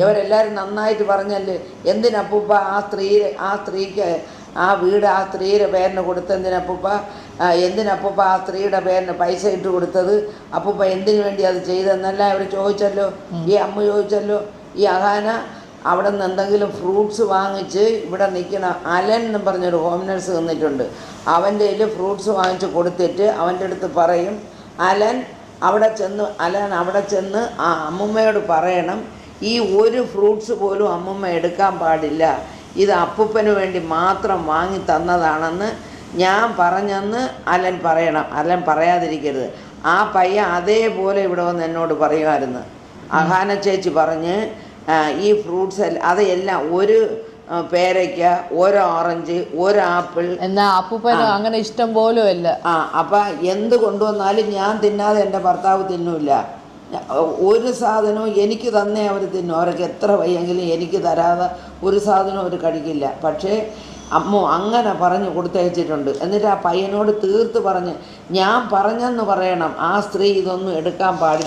ഇവരെല്ലാവരും നന്നായിട്ട് പറഞ്ഞല്ലേ, എന്തിനപ്പൂപ്പ ആ സ്ത്രീക്ക് ആ വീട് ആ സ്ത്രീയുടെ പേരിന് കൊടുത്തെന്തിനപ്പൂപ്പ, എന്തിനപ്പൂപ്പ ആ സ്ത്രീയുടെ പേരിന് പൈസ ഇട്ട് കൊടുത്തത്, അപ്പൂപ്പ എന്തിനു വേണ്ടി അത് ചെയ്തെന്നെല്ലാം അവർ ചോദിച്ചല്ലോ. ഈ അമ്മ ചോദിച്ചല്ലോ. ഈ അഹാന അവിടെ നിന്ന് എന്തെങ്കിലും ഫ്രൂട്ട്സ് വാങ്ങിച്ച് ഇവിടെ നിൽക്കുന്ന അലൻ എന്നും പറഞ്ഞൊരു ഹോം നഴ്സ് നിന്നിട്ടുണ്ട്. അവൻ്റെ കയ്യിൽ ഫ്രൂട്ട്സ് വാങ്ങിച്ച് കൊടുത്തിട്ട് അവൻ്റെ അടുത്ത് പറയും, അലൻ അവിടെ ചെന്ന് ആ അമ്മുമ്മയോട് പറയണം, ഈ ഒരു ഫ്രൂട്ട്സ് പോലും അമ്മുമ്മ എടുക്കാൻ പാടില്ല, ഇത് അപ്പൂപ്പന് വേണ്ടി മാത്രം വാങ്ങി തന്നതാണെന്ന് ഞാൻ പറഞ്ഞെന്ന് അലൻ പറയണം. അലൻ പറയാതിരിക്കരുത്. ആ പയ്യൻ അതേപോലെ ഇവിടെ വന്ന് എന്നോട് പറയുമായിരുന്നു. അഹാന ചേച്ചി പറഞ്ഞ് ഈ ഫ്രൂട്ട്സ് അതെല്ലാം ഒരു പേരയ്ക്ക, ഒരു ഓറഞ്ച്, ഒരു ആപ്പിൾ, എന്നാ അപ്പൂപ്പനും അങ്ങനെ ഇഷ്ടം പോലും അല്ല. അപ്പം എന്ത് കൊണ്ടുവന്നാലും ഞാൻ തിന്നാതെ എൻ്റെ ഭർത്താവ് തിന്നൂല്ല. ഒരു സാധനവും എനിക്ക് തന്നെ അവർ തിന്നും. അവർക്ക് എത്ര വയ്യെങ്കിലും എനിക്ക് തരാതെ ഒരു സാധനവും അവർ കഴിക്കില്ല. പക്ഷേ അമ്മ അങ്ങനെ പറഞ്ഞു കൊടുത്തയച്ചിട്ടുണ്ട്. എന്നിട്ട് ആ പയ്യനോട് തീർത്ത് പറഞ്ഞ്, ഞാൻ പറഞ്ഞെന്ന് പറയണം, ആ സ്ത്രീ ഇതൊന്നും എടുക്കാൻ പാടില്ല.